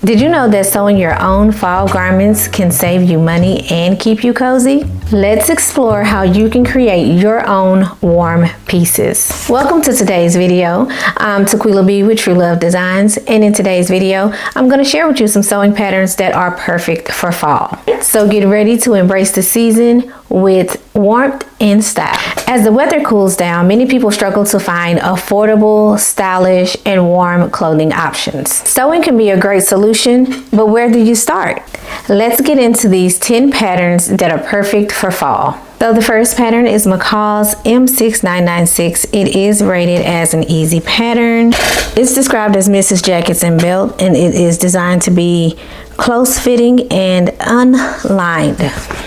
Did you know that sewing your own fall garments can save you money and keep you cozy? Let's explore how you can create your own warm pieces. Welcome to today's video. I'm Tequila B with TruLuv Designz, and in today's video, I'm going to share with you some sewing patterns that are perfect for fall. So get ready to embrace the season with warmth and style. As the weather cools down, many people struggle to find affordable, stylish, and warm clothing options. Sewing can be a great solution, but where do you start? Let's get into these 10 patterns that are perfect for fall. So the first pattern is McCall's M6996. It is rated as an easy pattern. It's described as Mrs. Jackets and Belt, and it is designed to be close fitting and unlined.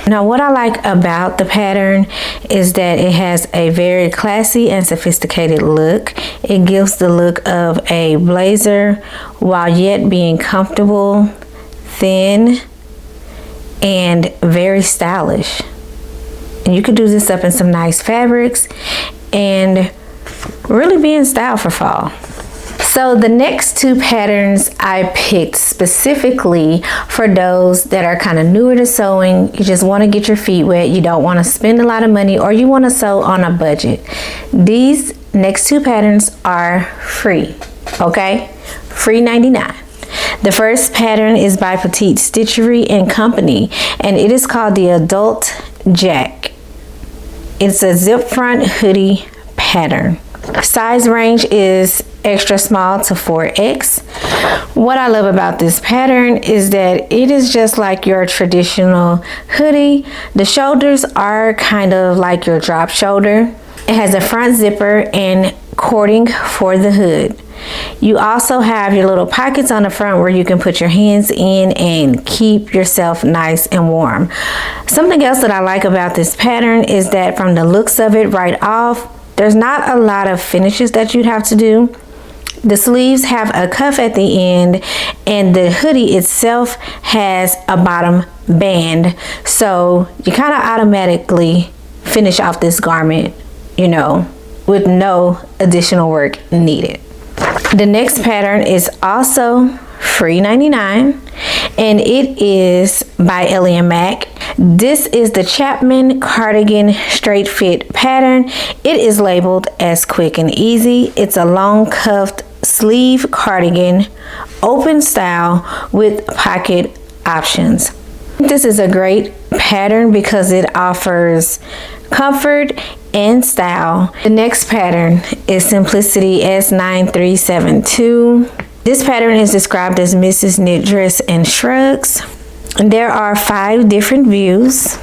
Now what I like about the pattern is that it has a very classy and sophisticated look. It gives the look of a blazer while yet being comfortable, thin, and very stylish. And you could do this up in some nice fabrics and really be in style for fall. So the next two patterns I picked specifically for those that are kind of newer to sewing. You just want to get your feet wet. You don't want to spend a lot of money, or you want to sew on a budget. These next two patterns are free, okay? Free 99. The first pattern is by Petite Stitchery and Company, and it is called the Adult Jack. It's a zip front hoodie pattern. Size range is extra small to 4X. What I love about this pattern is that it is just like your traditional hoodie. The shoulders are kind of like your drop shoulder. It has a front zipper and cording for the hood. You also have your little pockets on the front where you can put your hands in and keep yourself nice and warm. Something else that I like about this pattern is that from the looks of it right off, there's not a lot of finishes that you'd have to do. The sleeves have a cuff at the end, and the hoodie itself has a bottom band. So you kind of automatically finish off this garment, you know, with no additional work needed. The next pattern is also free 99, and it is by Ellie and Mac. This is the Chapman Cardigan straight fit pattern. It is labeled as quick and easy. It's a long cuffed sleeve cardigan, open style with pocket options. This is a great pattern because it offers comfort and style. The next pattern is Simplicity S9372. This pattern is described as Mrs. Knit Dress and Shrugs. There are 5 different views.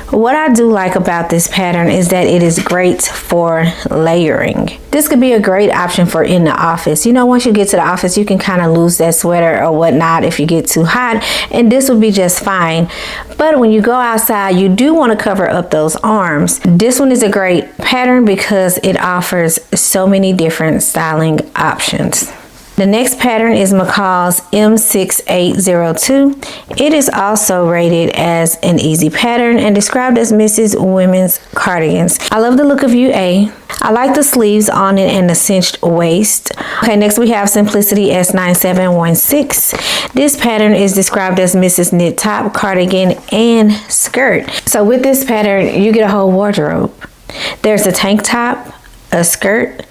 What I do like about this pattern is that it is great for layering. This could be a great option for in the office. You know, once you get to the office, you can kind of lose that sweater or whatnot if you get too hot, and this would be just fine. But when you go outside, you do want to cover up those arms. This one is a great pattern because it offers so many different styling options. The next pattern is McCall's M6802. It is also rated as an easy pattern and described as Mrs. Women's Cardigans. I love the look of UA. I like the sleeves on it and the cinched waist. Okay, next we have Simplicity S9716. This pattern is described as Mrs. Knit Top, Cardigan, and Skirt. So with this pattern, you get a whole wardrobe. There's a tank top, a skirt,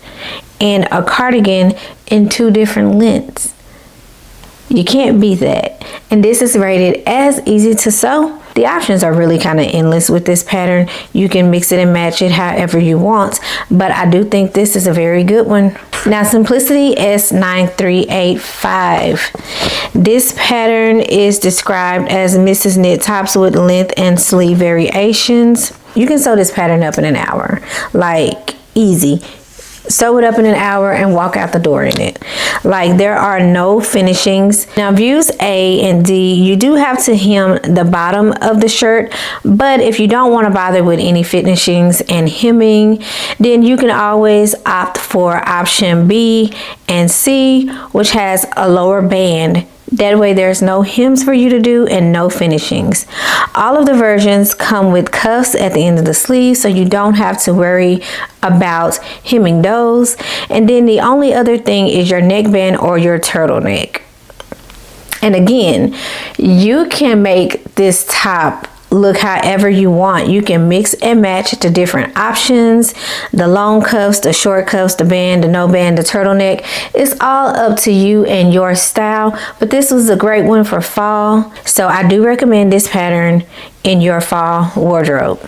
and a cardigan in 2 different lengths. You can't beat that. And this is rated as easy to sew. The options are really kind of endless with this pattern. You can mix it and match it however you want, but I do think this is a very good one. Now Simplicity S9385. This pattern is described as Mrs. Knit Tops with length and sleeve variations. You can sew this pattern up in an hour, like easy. Sew it up in an hour and walk out the door in it. Like, there are no finishings. Now views A and D, you do have to hem the bottom of the shirt, but if you don't want to bother with any finishings and hemming, then you can always opt for option B and C, which has a lower band. That way there's no hems for you to do and no finishings. All of the versions come with cuffs at the end of the sleeve, so you don't have to worry about hemming those. And then the only other thing is your neckband or your turtleneck. And again, you can make this top look however you want. You can mix and match the different options, the long cuffs, the short cuffs, the band, the no band, the turtleneck. It's all up to you and your style, but this was a great one for fall. So I do recommend this pattern in your fall wardrobe.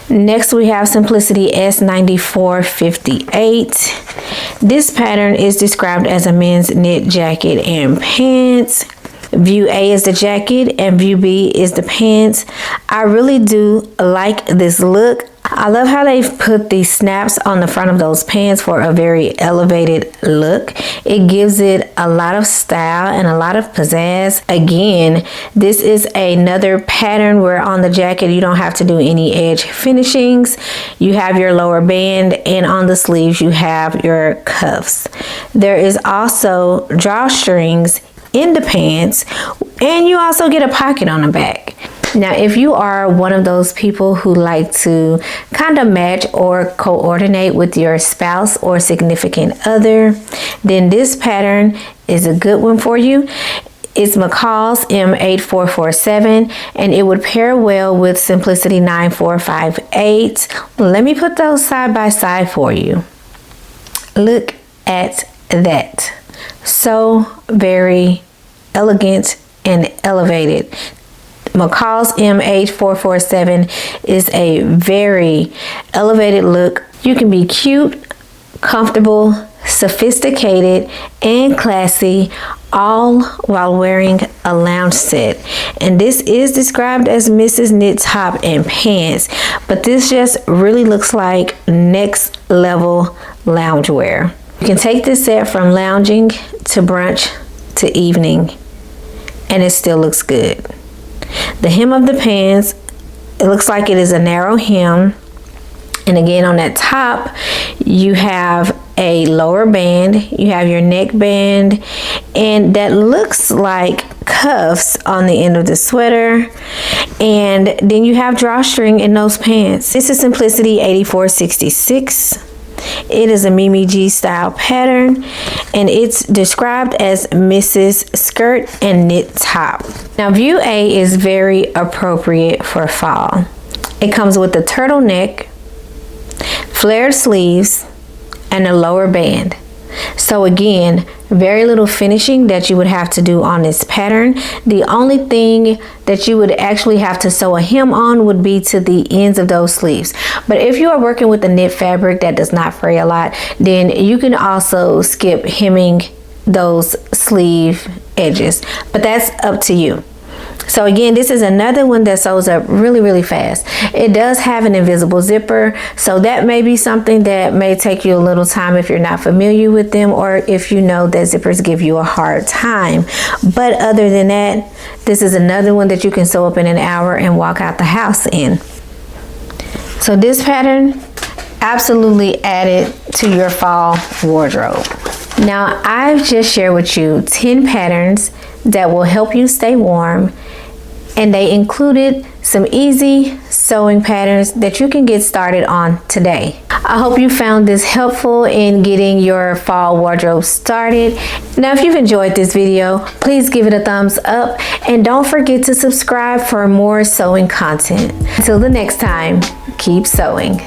Next we have Simplicity S9458. This pattern is described as a men's knit jacket and pants. View A is the jacket and view B is the pants. I really do like this look. I love how they've put these snaps on the front of those pants for a very elevated look. It gives it a lot of style and a lot of pizzazz. Again, this is another pattern where on the jacket you don't have to do any edge finishings. You have your lower band, and on the sleeves you have your cuffs. There is also drawstrings in the pants, and you also get a pocket on the back. Now, if you are one of those people who like to kind of match or coordinate with your spouse or significant other, then this pattern is a good one for you. It's McCall's M8447, and it would pair well with Simplicity 9458. Let me put those side by side for you. Look at that. So very elegant and elevated. McCall's M8447 is a very elevated look. You can be cute, comfortable, sophisticated, and classy, all while wearing a lounge set. And this is described as Mrs. Knit top and pants, but this just really looks like next level loungewear. You can take this set from lounging to brunch to evening, and it still looks good. The hem of the pants, it looks like it is a narrow hem. And again, on that top, you have a lower band, you have your neck band, and that looks like cuffs on the end of the sweater. And then you have drawstring in those pants. This is Simplicity 8466. It is a Mimi G style pattern, and it's described as Mrs. Skirt and Knit Top. Now, view A is very appropriate for fall. It comes with a turtleneck, flared sleeves, and a lower band. So again, very little finishing that you would have to do on this pattern. The only thing that you would actually have to sew a hem on would be to the ends of those sleeves. But if you are working with a knit fabric that does not fray a lot, then you can also skip hemming those sleeve edges, but that's up to you. So again, this is another one that sews up really, really fast. It does have an invisible zipper, so that may be something that may take you a little time if you're not familiar with them, or if you know that zippers give you a hard time. But other than that, this is another one that you can sew up in an hour and walk out the house in. So this pattern absolutely added to your fall wardrobe. Now, I've just shared with you 10 patterns that will help you stay warm, and they included some easy sewing patterns that you can get started on today. I hope you found this helpful in getting your fall wardrobe started. Now, if you've enjoyed this video, please give it a thumbs up, and don't forget to subscribe for more sewing content. Until the next time, keep sewing.